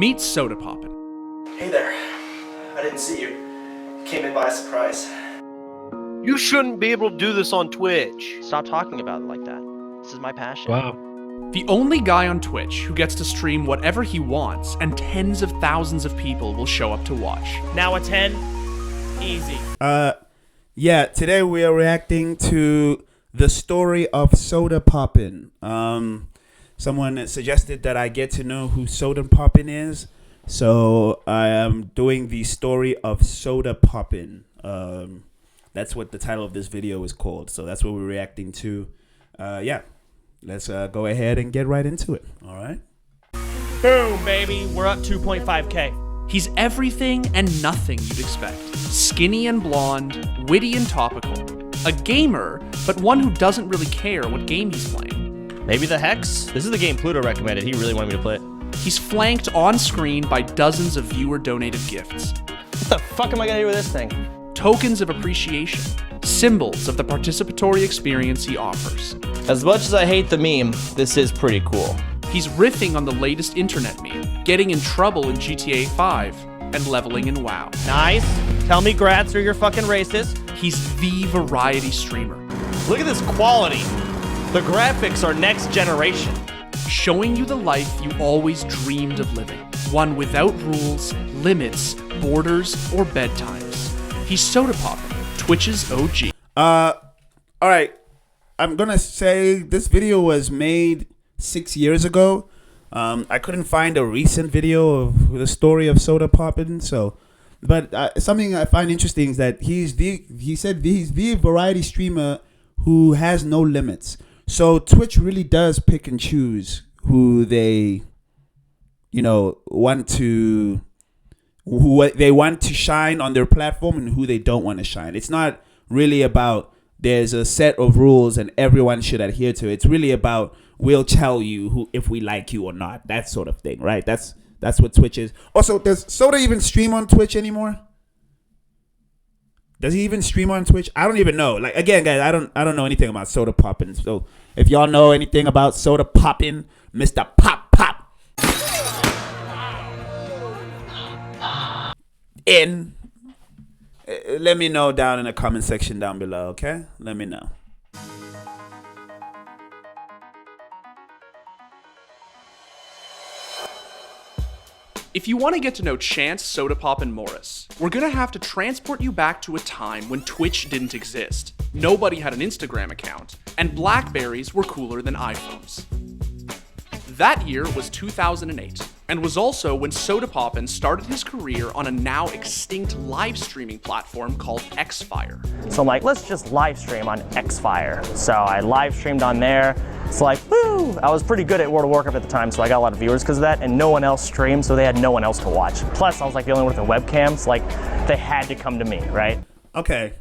Meet Sodapoppin. Hey there. I didn't see you. Came in by surprise. You shouldn't be able to do this on Twitch. Stop talking about it like that. This is my passion. Wow. The only guy on Twitch who gets to stream whatever he wants, and tens of thousands of people will show up to watch. Now a 10. Easy. Yeah, today we are reacting to the story of Sodapoppin. Someone suggested that I get to know who Sodapoppin is, so I am doing the story of Sodapoppin. That's what the title of this video is called, so that's what we're reacting to. Yeah, let's go ahead and get right into it, all right? Boom, baby. We're up 2.5K. He's everything and nothing you'd expect. Skinny and blonde, witty and topical. A gamer, but one who doesn't really care what game he's playing. Maybe the Hex? This is the game Pluto recommended. He really wanted me to play it. He's flanked on screen by dozens of viewer-donated gifts. What the fuck am I gonna do with this thing? Tokens of appreciation. Symbols of the participatory experience he offers. As much as I hate the meme, this is pretty cool. He's riffing on the latest internet meme, getting in trouble in GTA 5, and leveling in WoW. Nice. Tell me grats or you're fucking racist. He's the variety streamer, Look at this quality. The graphics are next generation. showing you the life you always dreamed of living. One without rules, limits, borders, or bedtimes. He's Sodapoppin, Twitch's OG. All right, I'm gonna say this video was made 6 years ago. I couldn't find a recent video of the story of Sodapoppin, so, but something I find interesting is that he said he's the variety streamer who has no limits. So Twitch really does pick and choose who they, want to shine on their platform and who they don't want to shine. It's not really about there's a set of rules and everyone should adhere to it. It's really about we'll tell you if we like you or not, that sort of thing, right? That's what Twitch is. Also, does Soda even stream on Twitch anymore? Does he even stream on Twitch? I don't even know. Like, again, guys, I don't know anything about Sodapoppin. So if y'all know anything about Sodapoppin, Mr. Pop Pop, let me know down in the comment section down below, okay? Let me know. If you want to get to know Chance, Sodapoppin Morris, we're going to have to transport you back to a time when Twitch didn't exist, nobody had an Instagram account, and Blackberries were cooler than iPhones. That year was 2008, and was also when Sodapoppin started his career on a now extinct live streaming platform called Xfire. So I'm like, let's just live stream on Xfire. So I live streamed on there. It's like, woo! I was pretty good at World of Warcraft at the time, so I got a lot of viewers because of that, and no one else streamed, so they had no one else to watch. Plus, I was like the only one with a webcam, so like, they had to come to me, right? Okay.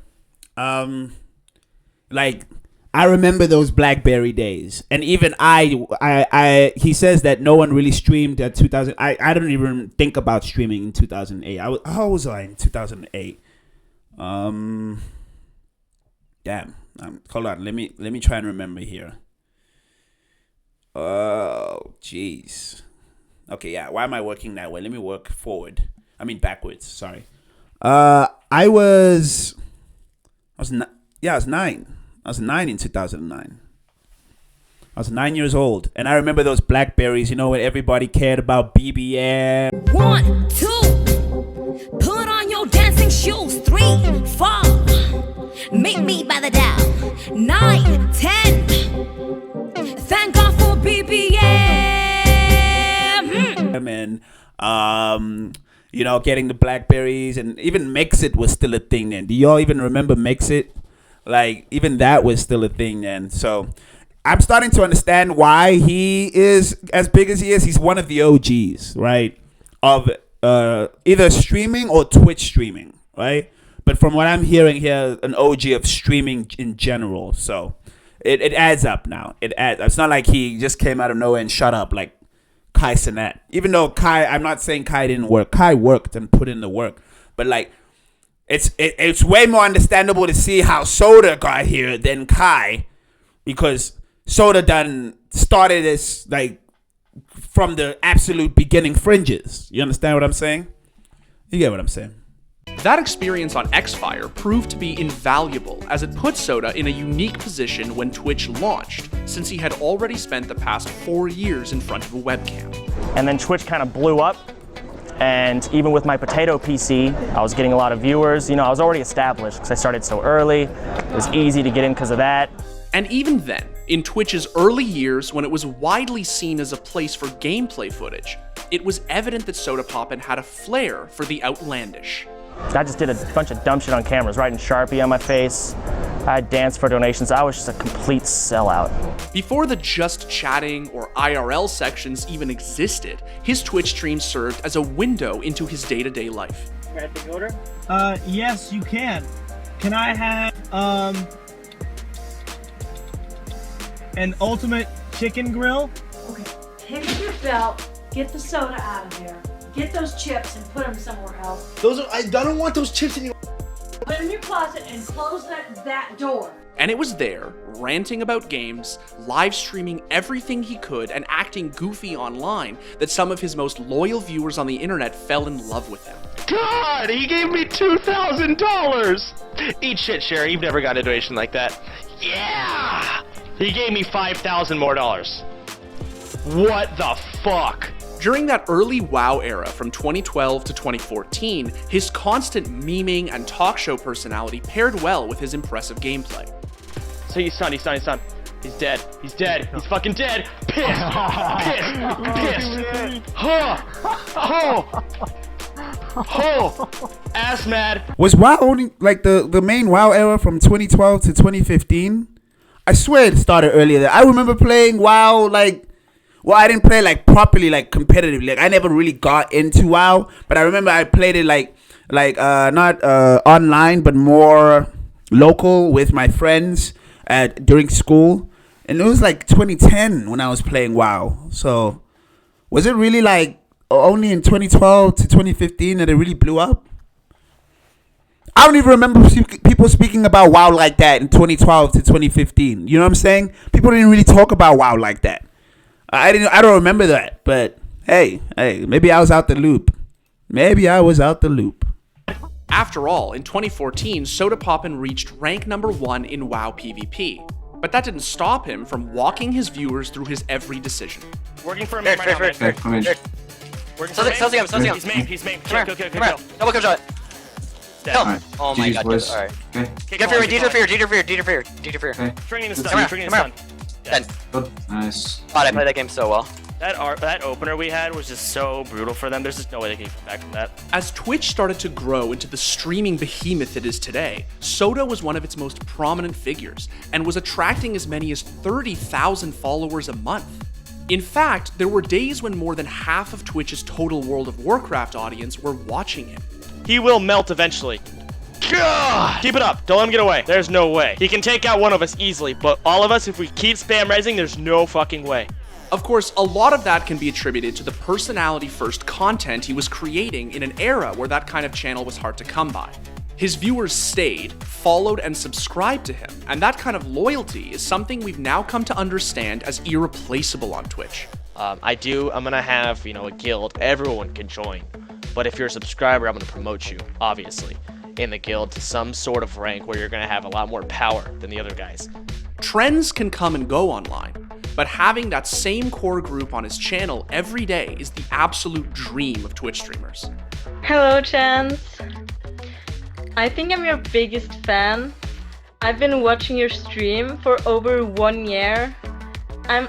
Like, I remember those BlackBerry days, and even he says that no one really streamed at 2000. I don't even think about streaming in 2008. How was I in 2008? Damn. Hold on. Let me try and remember here. Oh, jeez. Okay, yeah. Why am I working that way? Let me work backwards. Sorry. I was 9. I was 9 in 2009. I was 9 years old, and I remember those Blackberries. When everybody cared about BBM. 1, 2, put on your dancing shoes. 3, 4, meet me by the Dow. 9, 10. Thank God for BBM. And getting the Blackberries, and even Mixit was still a thing then. Do y'all even remember Mixit? Like, even that was still a thing then. So I'm starting to understand why he is as big as he is. He's one of the OGs, right? Of either streaming or Twitch streaming, right? But from what I'm hearing here, an OG of streaming in general. So it adds up now. It's not like he just came out of nowhere and shut up like Kai Cenat. Even though I'm not saying Kai didn't work. Kai worked and put in the work. But like, it's way more understandable to see how Soda got here than Kai, because Soda done started as like from the absolute beginning fringes. You understand what I'm saying? You get what I'm saying? That experience on Xfire proved to be invaluable as it put Soda in a unique position when Twitch launched, since he had already spent the past 4 years in front of a webcam. And then Twitch kind of blew up. And even with my potato PC, I was getting a lot of viewers. You know, I was already established because I started so early. It was easy to get in because of that. And even then, in Twitch's early years, when it was widely seen as a place for gameplay footage, it was evident that Sodapoppin had a flair for the outlandish. I just did a bunch of dumb shit on cameras, writing Sharpie on my face. I danced for donations. I was just a complete sellout. Before the just chatting or IRL sections even existed, his Twitch stream served as a window into his day-to-day life. Grab the order? Yes, you can. Can I have, an ultimate chicken grill? Okay, take your belt, get the soda out of there, get those chips and put them somewhere else. I don't want those chips in your... Put them in your closet and close that door. And it was there, ranting about games, live streaming everything he could, and acting goofy online, that some of his most loyal viewers on the internet fell in love with him. God, he gave me $2,000! Eat shit, Sherry. You've never got a donation like that. Yeah! He gave me $5,000 more. What the fuck? During that early WoW era from 2012 to 2014, his constant memeing and talk show personality paired well with his impressive gameplay. So he's done. He's dead. He's dead. He's fucking dead. Pissed. Ass mad. Was WoW only like the main WoW era from 2012 to 2015? I swear it started earlier. I remember playing WoW like, well, I didn't play like properly, like competitively. Like I never really got into WoW, but I remember I played it like not online, but more local with my friends during school. And it was like 2010 when I was playing WoW. So was it really like only in 2012 to 2015 that it really blew up? I don't even remember people speaking about WoW like that in 2012 to 2015. You know what I'm saying? People didn't really talk about WoW like that. I don't remember that. But hey, maybe I was out the loop. After all, in 2014, Sodapoppin reached rank #1 in WoW PvP. But that didn't stop him from walking his viewers through his every decision. Working for him right now, man. Working for him. He's main. Come here. Double kill shot. Help. Right. Oh my god, boys. alright. Okay. Get fear, DJ fear. Okay. Stringing the Come stun. Dead. Good. Nice. God, I played that game so well. That opener we had was just so brutal for them. There's just no way they can come back from that. As Twitch started to grow into the streaming behemoth it is today, Soda was one of its most prominent figures and was attracting as many as 30,000 followers a month. In fact, there were days when more than half of Twitch's total World of Warcraft audience were watching him. He will melt eventually. God! Keep it up. Don't let him get away. There's no way. He can take out one of us easily, but all of us, if we keep spam resing, there's no fucking way. Of course, a lot of that can be attributed to the personality-first content he was creating in an era where that kind of channel was hard to come by. His viewers stayed, followed, and subscribed to him, and that kind of loyalty is something we've now come to understand as irreplaceable on Twitch. I'm gonna have, a guild. Everyone can join. But if you're a subscriber, I'm gonna promote you, obviously, in the guild to some sort of rank where you're gonna have a lot more power than the other guys. Trends can come and go online, but having that same core group on his channel every day is the absolute dream of Twitch streamers. Hello, Chance. I think I'm your biggest fan. I've been watching your stream for over 1 year. I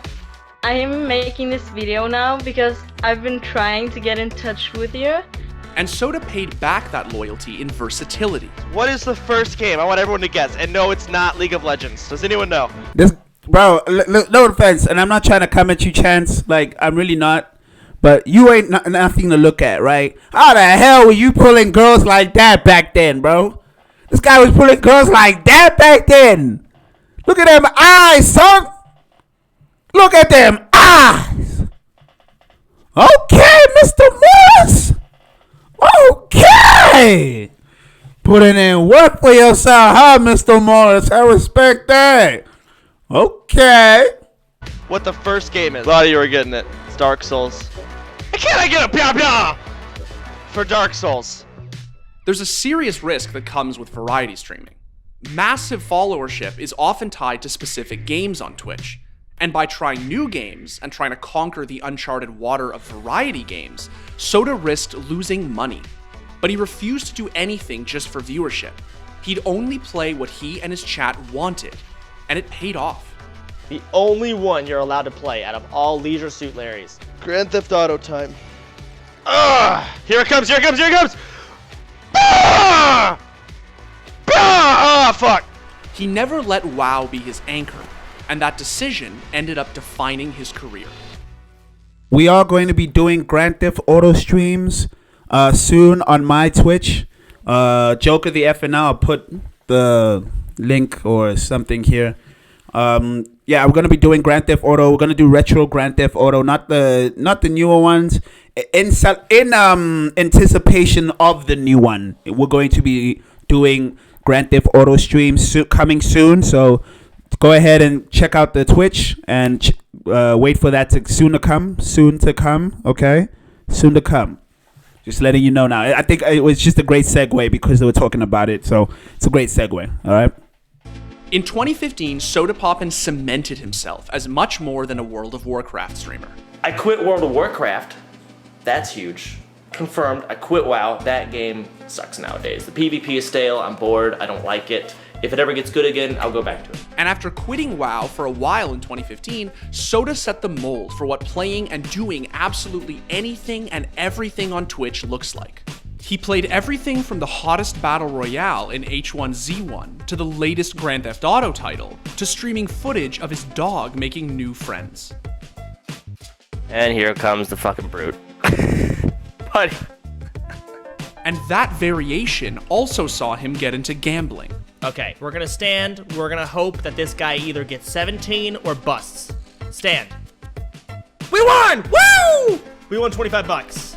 am making this video now because I've been trying to get in touch with you. And Soda paid back that loyalty in versatility. What is the first game? I want everyone to guess. And no, it's not League of Legends. Does anyone know? Bro, no offense, and I'm not trying to come at you, Chance. Like, I'm really not. But you ain't nothing to look at, right? How the hell were you pulling girls like that back then, bro? This guy was pulling girls like that back then. Look at them eyes, son. Look at them eyes. Okay, Mr. Morris. Okay. Putting in work for yourself, huh, Mr. Morris? I respect that. Okay. What the first game is. A lot of you are getting it. It's Dark Souls. Can I get a pia for Dark Souls? There's a serious risk that comes with variety streaming. Massive followership is often tied to specific games on Twitch, and by trying new games and trying to conquer the uncharted water of variety games, Soda risked losing money. But he refused to do anything just for viewership. He'd only play what he and his chat wanted, and it paid off. The only one you're allowed to play out of all Leisure Suit Larrys. Grand Theft Auto time. Here it comes, here it comes, here it comes! Fuck! He never let WoW be his anchor, and that decision ended up defining his career. We are going to be doing Grand Theft Auto streams soon on my Twitch. JokerTheFNL, I'll put the link or something here. Yeah, we're gonna be doing Grand Theft Auto. We're gonna do retro Grand Theft Auto, not the newer ones. In anticipation of the new one, we're going to be doing Grand Theft Auto streams coming soon. So go ahead and check out the Twitch and wait for that to soon to come. Okay, soon to come. Just letting you know now. I think it was just a great segue because they were talking about it. So it's a great segue. All right. In 2015, Sodapoppin cemented himself as much more than a World of Warcraft streamer. I quit World of Warcraft. That's huge. Confirmed, I quit WoW. That game sucks nowadays. The PvP is stale, I'm bored, I don't like it. If it ever gets good again, I'll go back to it. And after quitting WoW for a while in 2015, Soda set the mold for what playing and doing absolutely anything and everything on Twitch looks like. He played everything from the hottest battle royale in H1Z1 to the latest Grand Theft Auto title to streaming footage of his dog making new friends. And here comes the fucking brute. Buddy. And that variation also saw him get into gambling. Okay, we're gonna stand. We're gonna hope that this guy either gets 17 or busts. Stand. We won! Woo! We won 25 bucks.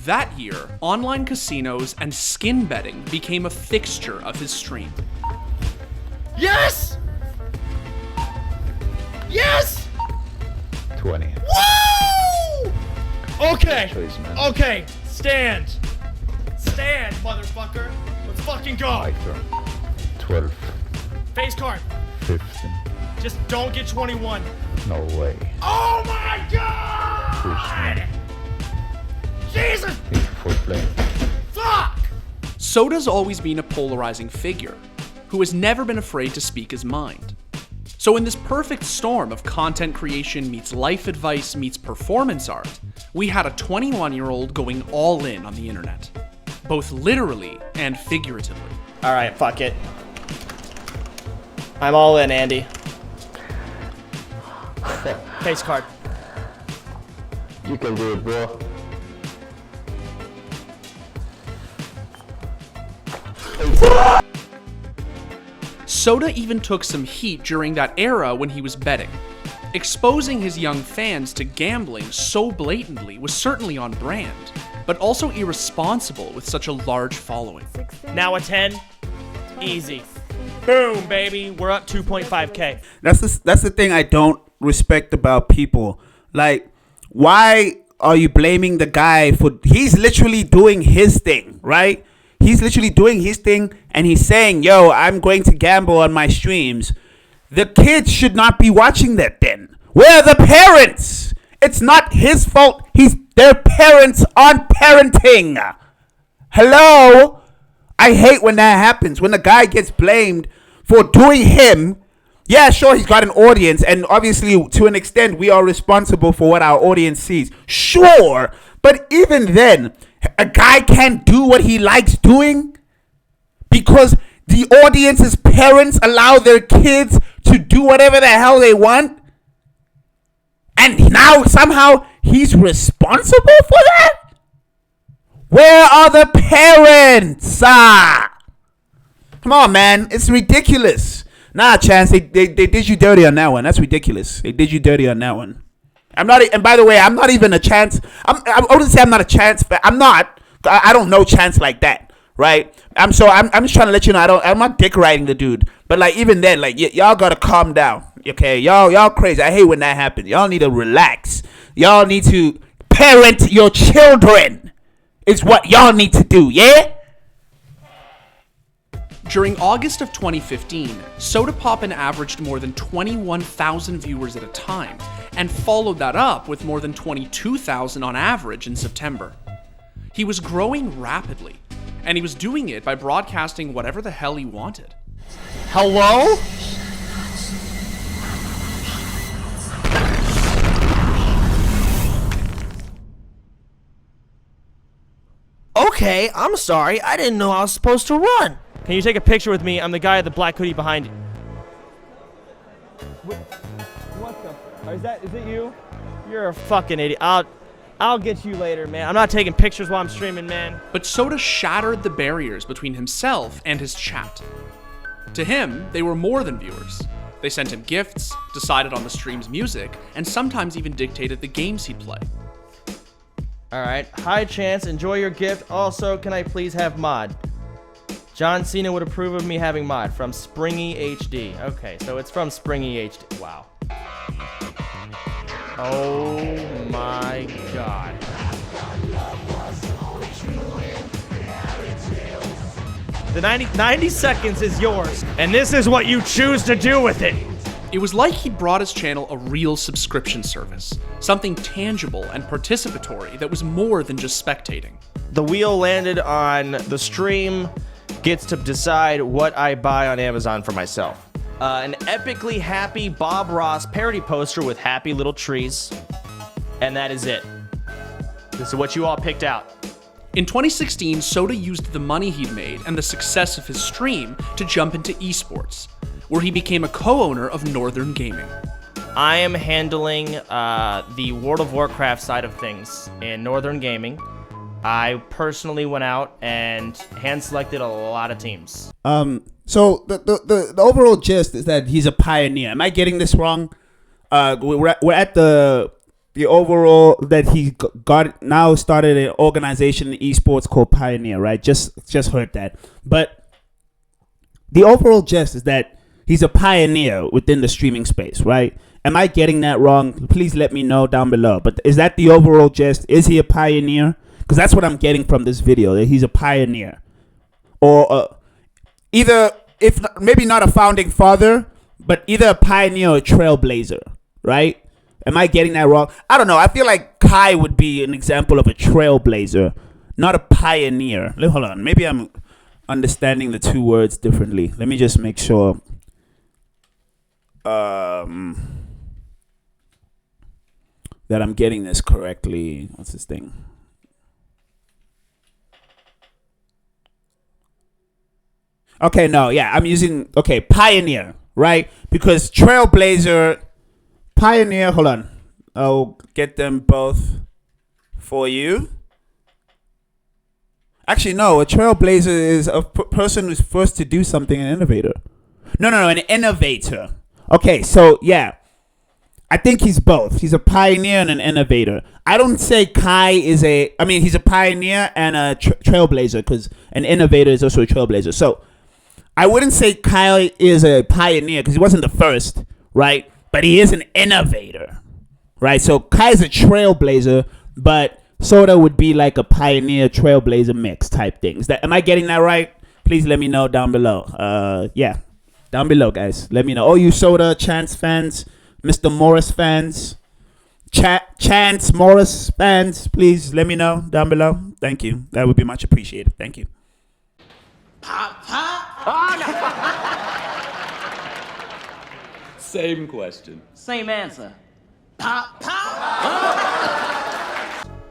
That year, online casinos and skin betting became a fixture of his stream. Yes! Yes! 20. Woo! Okay. Okay. Stand. Stand, motherfucker. Let's fucking go. 12. Face card. 15. Just don't get 21. No way. Oh my god! Jesus! For playing. Fuck! Soda's always been a polarizing figure, who has never been afraid to speak his mind. So in this perfect storm of content creation meets life advice meets performance art, we had a 21-year-old going all in on the internet, both literally and figuratively. Alright, fuck it. I'm all in, Andy. Face card. You can do it, bro. Soda even took some heat during that era when he was betting. Exposing his young fans to gambling so blatantly was certainly on brand, but also irresponsible with such a large following. Now a 10. Easy. Boom, baby. We're up 2.5K. That's the thing I don't respect about people. Like, why are you blaming the guy for... He's literally doing his thing, right? He's literally doing his thing, and he's saying, yo, I'm going to gamble on my streams. The kids should not be watching that then. Where are the parents? It's not his fault. Their parents aren't parenting. Hello? I hate when that happens. When the guy gets blamed for doing him. Yeah, sure, he's got an audience. And obviously, to an extent, we are responsible for what our audience sees. Sure. But even then, a guy can't do what he likes doing because the audience's parents allow their kids to do whatever the hell they want. And now somehow he's responsible for that? Where are the parents? Come on, man. It's ridiculous. Nah, Chance, they did you dirty on that one. That's ridiculous. They did you dirty on that one. I'm not, and by the way, I'm not even a Chance. I wouldn't say I'm not a Chance, but I'm not. I don't know Chance like that, right? I'm just trying to let you know I'm not dick riding the dude. But like even then, like y'all gotta calm down, okay? Y'all crazy. I hate when that happens. Y'all need to relax. Y'all need to parent your children. It's what y'all need to do, yeah? During August of 2015, Sodapoppin averaged more than 21,000 viewers at a time, and followed that up with more than 22,000 on average in September. He was growing rapidly, and he was doing it by broadcasting whatever the hell he wanted. Hello? Okay, I'm sorry. I didn't know I was supposed to run. Can you take a picture with me? I'm the guy at the black hoodie behind you. What the? Is it you? You're a fucking idiot. I'll get you later, man. I'm not taking pictures while I'm streaming, man. But Soda shattered the barriers between himself and his chat. To him, they were more than viewers. They sent him gifts, decided on the stream's music, and sometimes even dictated the games he'd play. Alright, hi Chance, enjoy your gift. Also, can I please have mod? John Cena would approve of me having mod from Springy HD. Okay, so it's from Springy HD. Wow. Oh my god. The 90 seconds is yours, and this is what you choose to do with it. It was like he'd brought his channel a real subscription service, something tangible and participatory that was more than just spectating. The wheel landed on the stream, gets to decide what I buy on Amazon for myself. An epically happy Bob Ross parody poster with happy little trees, and that is it. This is what you all picked out. In 2016, Soda used the money he'd made and the success of his stream to jump into esports, where he became a co-owner of Northern Gaming. I am handling the World of Warcraft side of things in Northern Gaming. I personally went out and hand-selected a lot of teams. So the overall gist is that he's a pioneer. Am I getting this wrong? We're at the overall that he got now started an organization in esports called Pioneer, right? Just heard that. But the overall gist is that he's a pioneer within the streaming space, right? Am I getting that wrong? Please let me know down below. But is that the overall gist? Is he a pioneer? Because that's what I'm getting from this video, that he's a pioneer. Or either, if not, maybe not a founding father, but either a pioneer or a trailblazer, right? Am I getting that wrong? I don't know. I feel like Kai would be an example of a trailblazer, not a pioneer. Hold on. Maybe I'm understanding the two words differently. Let me just make sure. That I'm getting this correctly. What's this thing? Okay, no, yeah, I'm using, okay, pioneer, right? Because trailblazer, pioneer, hold on. I'll get them both for you. Actually, no, a trailblazer is a person who's first to do something, an innovator. No, an innovator. Okay, so, yeah. I think he's both. He's a pioneer and an innovator. I don't say Kai is he's a pioneer and a trailblazer, because an innovator is also a trailblazer. So, I wouldn't say Kai is a pioneer because he wasn't the first, right? But he is an innovator, right? So Kai is a trailblazer, but Soda would be like a pioneer trailblazer mix type thing. Am I getting that right? Please let me know down below. Yeah, down below, guys. Let me know. All you Soda Chance fans, Mr. Morris fans, Chance Morris fans, please let me know down below. Thank you. That would be much appreciated. Thank you. Same question. Same answer.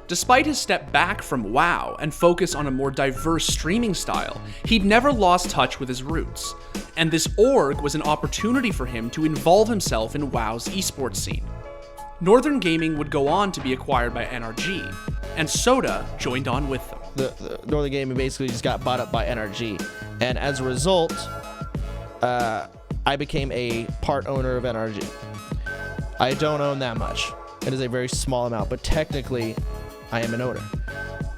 Despite his step back from WoW and focus on a more diverse streaming style, he'd never lost touch with his roots. And this org was an opportunity for him to involve himself in WoW's esports scene. Northern Gaming would go on to be acquired by NRG, and Soda joined on with them. The Northern Gaming basically just got bought up by NRG, and as a result, I became a part owner of NRG. I don't own that much. It is a very small amount, but technically, I am an owner.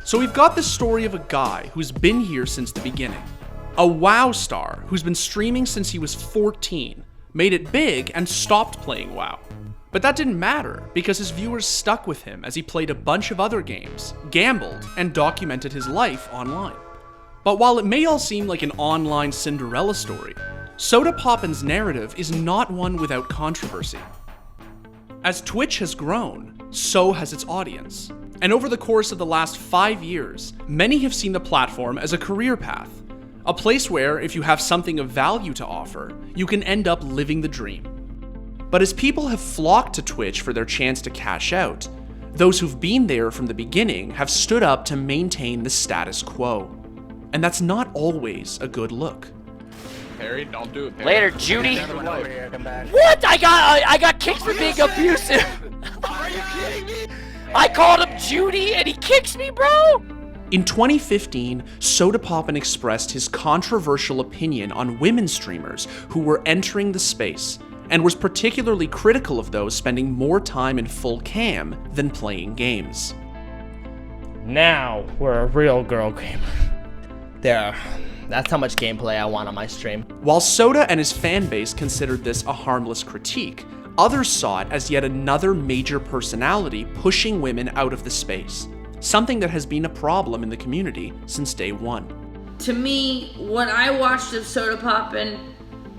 So we've got the story of a guy who's been here since the beginning. A WoW star who's been streaming since he was 14, made it big and stopped playing WoW. But that didn't matter, because his viewers stuck with him as he played a bunch of other games, gambled, and documented his life online. But while it may all seem like an online Cinderella story, Sodapoppin's narrative is not one without controversy. As Twitch has grown, so has its audience. And over the course of the last 5 years, many have seen the platform as a career path. A place where, if you have something of value to offer, you can end up living the dream. But as people have flocked to Twitch for their chance to cash out, those who've been there from the beginning have stood up to maintain the status quo. And that's not always a good look. Perry, don't do it, Perry. Later, Judy. What? I got kicked for being abusive. Are you kidding me? I called him Judy and he kicks me, bro. In 2015, Sodapoppin expressed his controversial opinion on women streamers who were entering the space, and was particularly critical of those spending more time in full cam than playing games. Now we're a real girl gamer. That's how much gameplay I want on my stream. While Soda and his fanbase considered this a harmless critique, others saw it as yet another major personality pushing women out of the space, something that has been a problem in the community since day one. To me, when I watched of Sodapoppin,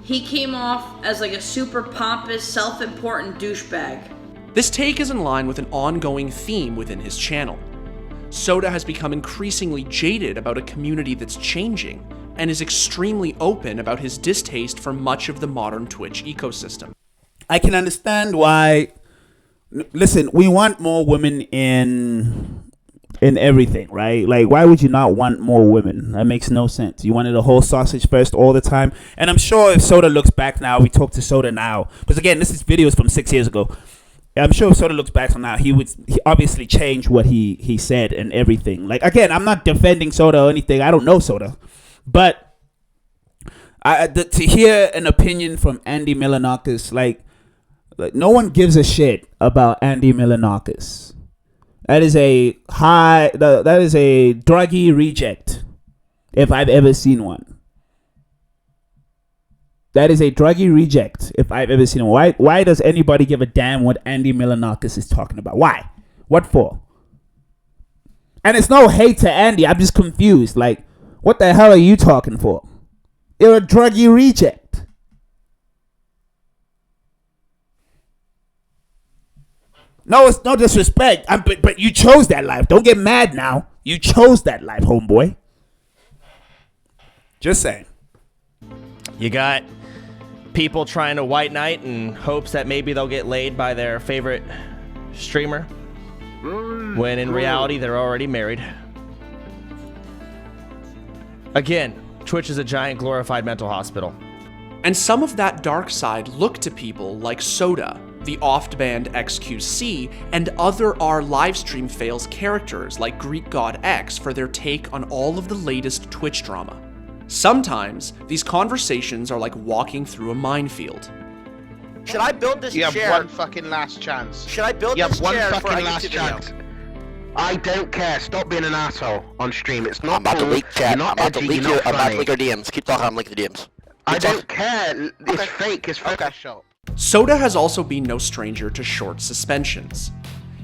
he came off as like a super pompous, self-important douchebag. This take is in line with an ongoing theme within his channel. Soda has become increasingly jaded about a community that's changing, and is extremely open about his distaste for much of the modern Twitch ecosystem. I can understand why. Listen, we want more women in everything, right? Like, why would you not want more women? That makes no sense. You wanted a whole sausage fest all the time. And I'm sure if Soda looks back now, we talk to Soda now, because again, this is videos from 6 years ago. I'm sure if Soda looks back on now, he obviously changed what he said and everything. Like, again, I'm not defending Soda or anything. I don't know Soda, but to hear an opinion from Andy Milonakis, like no one gives a shit about Andy Milonakis. That is a druggy reject, if I've ever seen one. That is a druggy reject, if I've ever seen one. Why does anybody give a damn what Andy Milonakis is talking about? Why? What for? And it's no hate to Andy. I'm just confused. Like, what the hell are you talking for? You're a druggy reject. No, it's no disrespect. But you chose that life. Don't get mad now. You chose that life, homeboy. Just saying. You got people trying to white knight in hopes that maybe they'll get laid by their favorite streamer, when in reality they're already married. Again, Twitch is a giant glorified mental hospital. And some of that dark side look to people like Soda, the oft-banned XQC, and other R livestream fails characters like Greek God X for their take on all of the latest Twitch drama. Sometimes, these conversations are like walking through a minefield. Should I build this chair? You have one fucking last chance. Should I build you this have chair one for fucking a last YouTube chance. video? I don't care. Stop being an asshole on stream. It's not I'm about cool. to leak chat. You're I'm not about to edgy, leak you're your, not I'm about to funny. leak your DMs. Keep talking, I'm leaking the DMs. I don't care. It's fake. It's Photoshop. Soda has also been no stranger to short suspensions.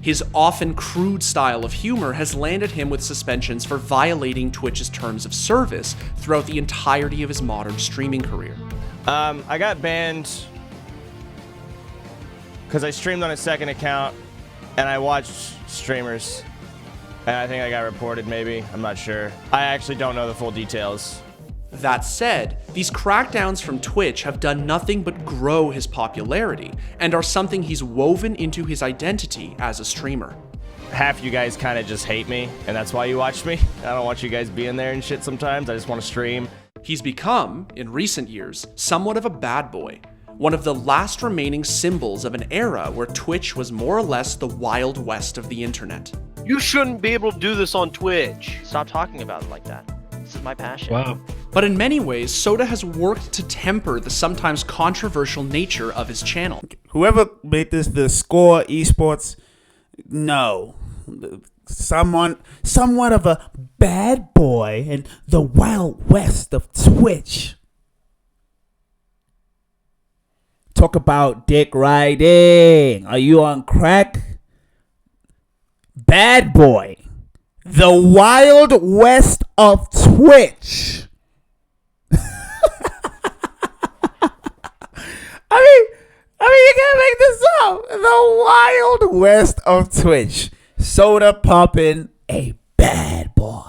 His often crude style of humor has landed him with suspensions for violating Twitch's terms of service throughout the entirety of his modern streaming career. I got banned because I streamed on a second account and I watched streamers, and I think I got reported maybe. I'm not sure. I actually don't know the full details. That said, these crackdowns from Twitch have done nothing but grow his popularity, and are something he's woven into his identity as a streamer. Half you guys kind of just hate me, and that's why you watch me. I don't want you guys being there and shit sometimes. I just want to stream. He's become, in recent years, somewhat of a bad boy, one of the last remaining symbols of an era where Twitch was more or less the Wild West of the internet. You shouldn't be able to do this on Twitch. Stop talking about it like that. This is my passion. Wow. But in many ways, Soda has worked to temper the sometimes controversial nature of his channel. Whoever made this the Score Esports, no. Somewhat of a bad boy in the Wild West of Twitch. Talk about dick riding. Are you on crack? Bad boy. The Wild West of Twitch. I mean, you can't make this up. The Wild West of Twitch. Sodapoppin, a bad boy.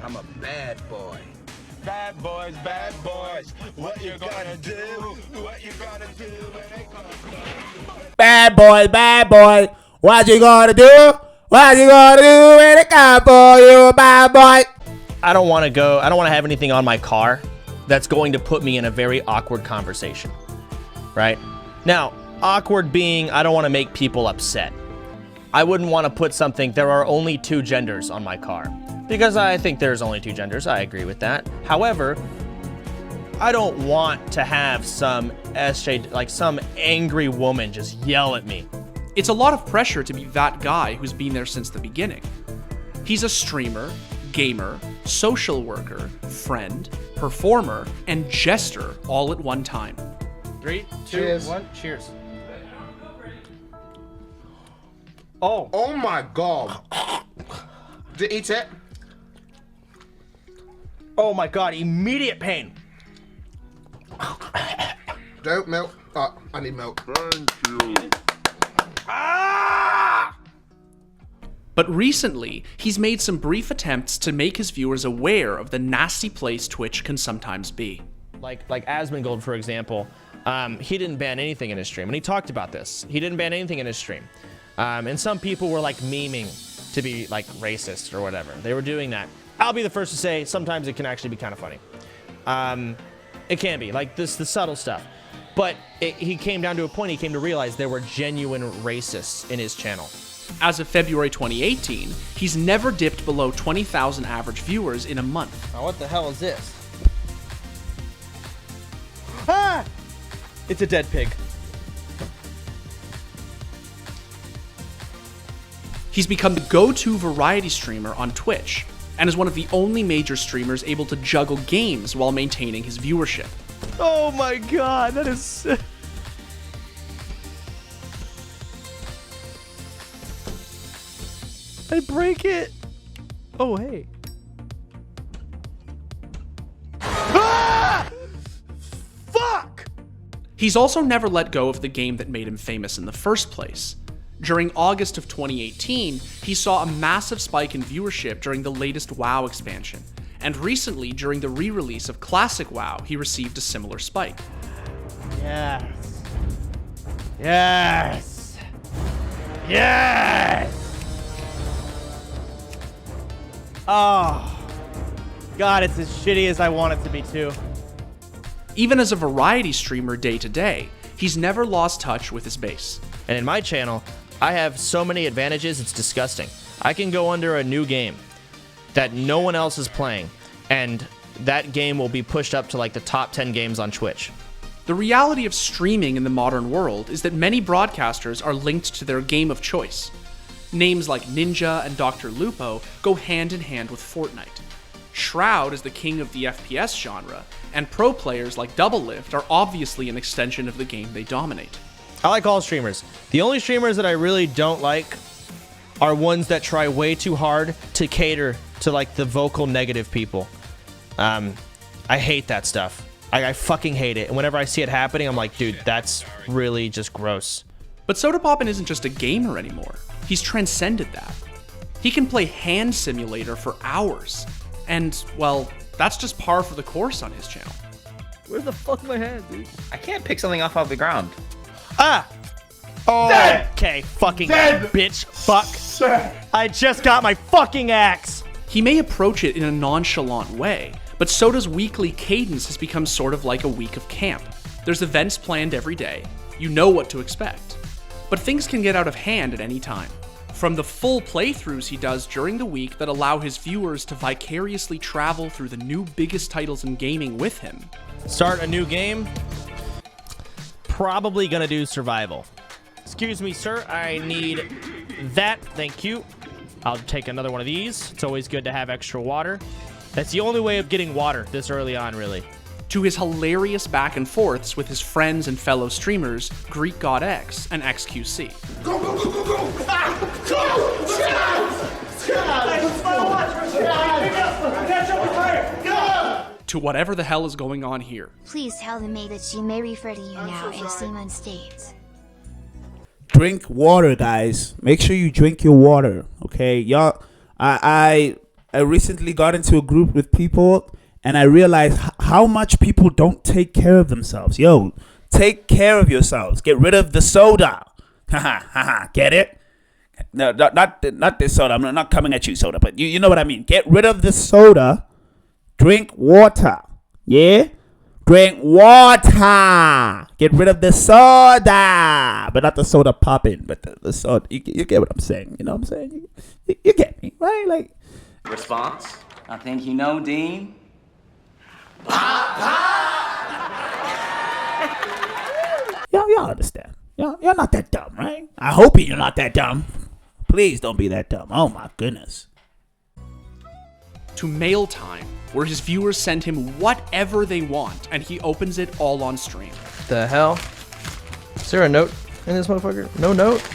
I'm a bad boy. Bad boys, what you gonna do? What you gonna do when they come? Bad boy, what you gonna do? What you gonna do when they come for you, bad boy? I don't want to have anything on my car that's going to put me in a very awkward conversation, right? Now, awkward being, I don't want to make people upset. I wouldn't want to put something, there are only 2 genders on my car. Because I think there's only 2 genders, I agree with that. However, I don't want to have some some angry woman just yell at me. It's a lot of pressure to be that guy who's been there since the beginning. He's a streamer, gamer, social worker, friend, performer, and jester all at one time. 3, 2, Cheers. 1, cheers. Oh my god. Did you eat it? Oh my god, immediate pain. Don't milk. Oh, I need milk. Thank you. But recently, he's made some brief attempts to make his viewers aware of the nasty place Twitch can sometimes be. Like Asmongold, for example, he didn't ban anything in his stream, and he talked about this. He didn't ban anything in his stream. And some people were like memeing to be like racist or whatever. They were doing that. I'll be the first to say sometimes it can actually be kind of funny. It can be like the subtle stuff. But he came down to a point, he came to realize there were genuine racists in his channel. As of February 2018, he's never dipped below 20,000 average viewers in a month. Now what the hell is this? Ah! It's a dead pig. He's become the go-to variety streamer on Twitch, and is one of the only major streamers able to juggle games while maintaining his viewership. Oh my god, that is... I break it. Oh, hey. Ah! Fuck! He's also never let go of the game that made him famous in the first place. During August of 2018, he saw a massive spike in viewership during the latest WoW expansion, and recently, during the re-release of Classic WoW, he received a similar spike. Yes. Yes. Yes. Oh. God, it's as shitty as I want it to be too. Even as a variety streamer day to day, he's never lost touch with his base. And in my channel, I have so many advantages, it's disgusting. I can go under a new game that no one else is playing, and that game will be pushed up to like the top 10 games on Twitch. The reality of streaming in the modern world is that many broadcasters are linked to their game of choice. Names like Ninja and Dr. Lupo go hand in hand with Fortnite. Shroud is the king of the FPS genre, and pro players like Doublelift are obviously an extension of the game they dominate. I like all streamers. The only streamers that I really don't like are ones that try way too hard to cater to like the vocal negative people. I hate that stuff. I fucking hate it. And whenever I see it happening, I'm like, dude, that's really just gross. But Sodapoppin isn't just a gamer anymore. He's transcended that. He can play Hand Simulator for hours. And, well, that's just par for the course on his channel. Where the fuck my hand, dude? I can't pick something off of the ground. Ah! Oh, Dead! Okay, fucking Dead! bitch. Fuck. I just got my fucking axe. He may approach it in a nonchalant way, but Soda's weekly cadence has become sort of like a week of camp. There's events planned every day. You know what to expect. But things can get out of hand at any time. From the full playthroughs he does during the week that allow his viewers to vicariously travel through the new biggest titles in gaming with him. Start a new game. Probably gonna do survival. Excuse me, sir. I need that. Thank you. I'll take another one of these. It's always good to have extra water. That's the only way of getting water this early on, really. to his hilarious back and forths with his friends and fellow streamers Greek God X and XQC. Go, go, go, go, go! Ah! Go! To whatever the hell is going on here. Please tell the maid that she may refer to you now in Simon States. Drink water, guys. Make sure you drink your water, okay? Y'all, I recently got into a group with people, and I realized how much people don't take care of themselves. Yo, take care of yourselves. Get rid of the soda. Haha, haha. Get it? No, not this soda. I'm not coming at you, soda, but you know what I mean. Get rid of the soda. Drink water. Yeah? Drink water. Get rid of the soda. But not the soda popping, but the soda. You get what I'm saying. You know what I'm saying? You get me, right? Like. Response? I think you know, Dean. Y'all understand. Y'all not that dumb, right? I hope you're not that dumb. Please don't be that dumb. Oh my goodness. To Mail Time, where his viewers send him whatever they want, and he opens it all on stream. The hell? Is there a note in this motherfucker? No note?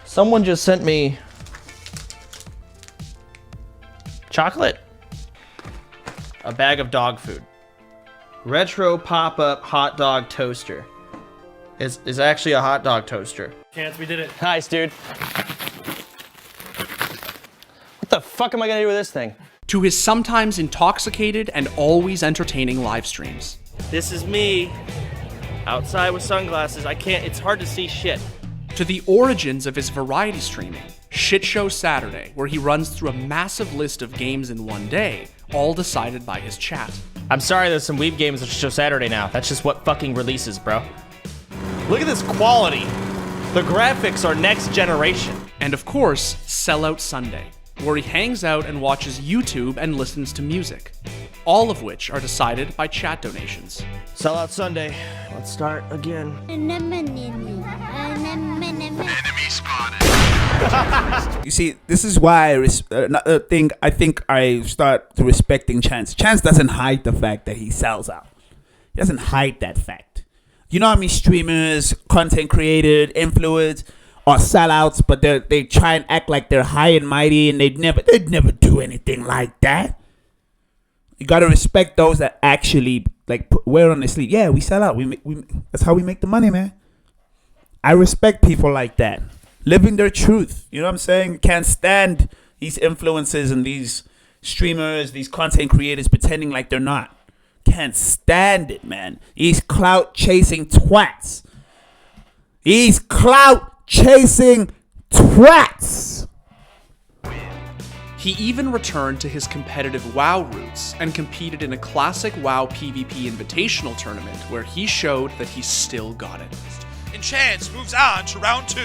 Someone just sent me chocolate. A bag of dog food. Retro pop-up hot dog toaster. Is actually a hot dog toaster. Chance, we did it. Nice, dude. What the fuck am I gonna do with this thing? To his sometimes intoxicated and always entertaining live streams. This is me. Outside with sunglasses. It's hard to see shit. To the origins of his variety streaming, Shit Show Saturday, where he runs through a massive list of games in one day, all decided by his chat. I'm sorry there's some weeb games on Shit Show Saturday now. That's just what fucking releases, bro. Look at this quality. The graphics are next generation. And of course, Sellout Sunday, where he hangs out and watches YouTube and listens to music, all of which are decided by chat donations. Sellout Sunday. Let's start again. Enemy spotted. You see, this is why I think I start to respecting Chance. Chance doesn't hide the fact that he sells out. He doesn't hide that fact. You know how many streamers, content creators, influencers are sellouts, but they try and act like they're high and mighty, and they'd never do anything like that. You gotta respect those that actually wear on their sleeve. Yeah, we sell out. We that's how we make the money, man. I respect people like that, living their truth. You know what I'm saying? Can't stand these influencers and these streamers, these content creators pretending like they're not. Can't stand it, man. These clout chasing twats. These clout chasing twats. He even returned to his competitive WoW roots and competed in a classic WoW PvP invitational tournament where he showed that he still got it. And Chance moves on to round 2.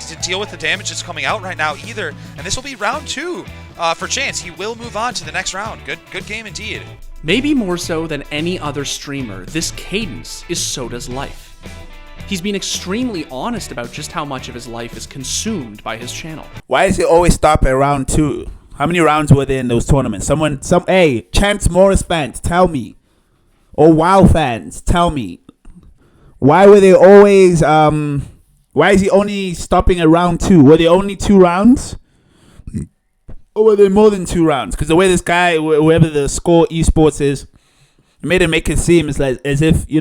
To deal with the damage that's coming out right now either, and this will be round 2 for Chance. He will move on to the next round. Good game indeed. Maybe more so than any other streamer, this cadence is Soda's life. He's been extremely honest about just how much of his life is consumed by his channel. Why does it always stop at round 2? How many rounds were there in those tournaments? Hey, Chance Morris fans, tell me. Or WoW fans, tell me. Why were they always, why is he only stopping at round 2? Were there only 2 rounds? Or were there more than 2 rounds? Because the way this guy, whoever the Score Esports is, made it make it seem as if he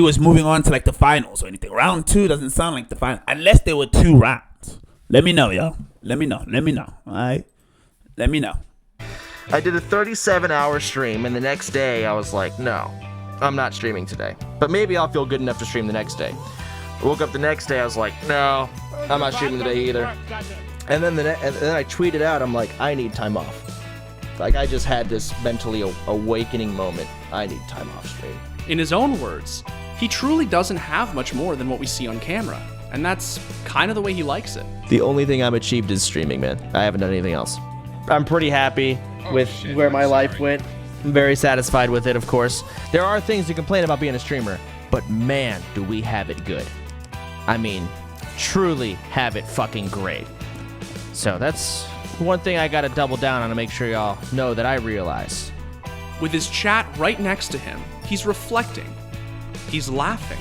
was moving on to the finals or anything. Round 2 doesn't sound like the final, unless there were 2 rounds. Let me know, y'all. Let me know. All right? Let me know. I did a 37-hour stream, and the next day I was like, no, I'm not streaming today. But maybe I'll feel good enough to stream the next day. I woke up the next day, I was like, no, I'm not streaming today either. And then I tweeted out, I'm like, I need time off. I just had this mentally awakening moment. I need time off stream. In his own words, he truly doesn't have much more than what we see on camera. And that's kind of the way he likes it. The only thing I've achieved is streaming, man. I haven't done anything else. I'm pretty happy with where my life went. I'm very satisfied with it, of course. There are things to complain about being a streamer, but man, do we have it good. I mean, truly have it fucking great. So that's one thing I gotta double down on to make sure y'all know that I realize. With his chat right next to him, he's reflecting. He's laughing.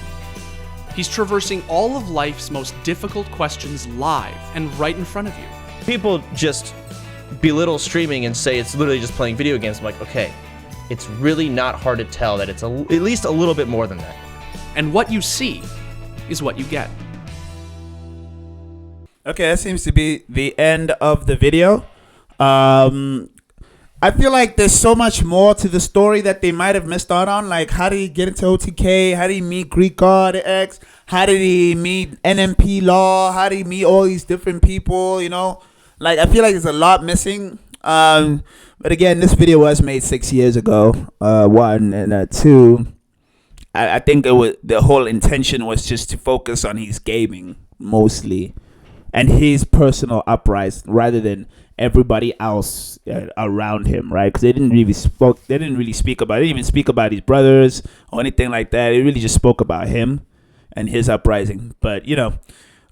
He's traversing all of life's most difficult questions live and right in front of you. People just belittle streaming and say it's literally just playing video games. I'm like, okay, it's really not hard to tell that it's at least a little bit more than that. And what you see is what you get. Okay, that seems to be the end of the video. I feel like there's so much more to the story that they might have missed out on. Like, how did he get into OTK? How did he meet Greek God X? How did he meet NMP Law? How did he meet all these different people? You know, like, I feel like there's a lot missing. But again, this video was made 6 years ago. One, and two, I think the whole intention was just to focus on his gaming mostly and his personal uprising rather than everybody else around him, right? Because they didn't really speak about it. They didn't even speak about his brothers or anything like that. It really just spoke about him and his uprising. But you know,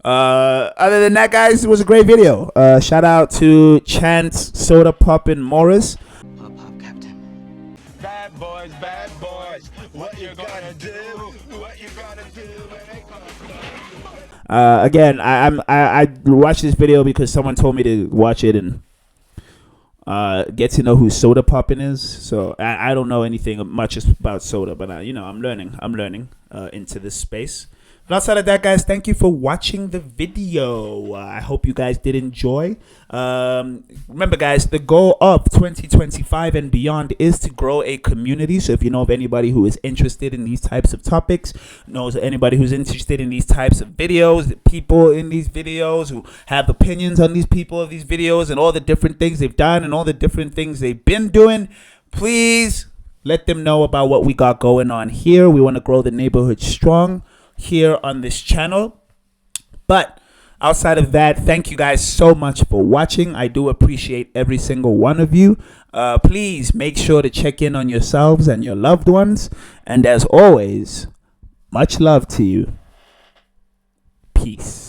other than that, guys, it was a great video. Shout out to Chance Sodapoppin Morris. Bad boys, what you gonna do? What you gonna do when they come? Again, I watched this video because someone told me to watch it and get to know who Sodapoppin is. So I don't know anything much about soda, but you know, I'm learning into this space. But outside of that, guys, thank you for watching the video. I hope you guys did enjoy. Remember, guys, the goal of 2025 and beyond is to grow a community. So if you know of anybody who is interested in these types of topics, knows anybody who's interested in these types of videos, people in these videos who have opinions on these people of these videos and all the different things they've done and all the different things they've been doing, please let them know about what we got going on here. We want to grow the neighborhood strong here on this channel. But outside of that, thank you guys so much for watching. I do appreciate every single one of you. Please make sure to check in on yourselves and your loved ones. And as always, much love to you. Peace.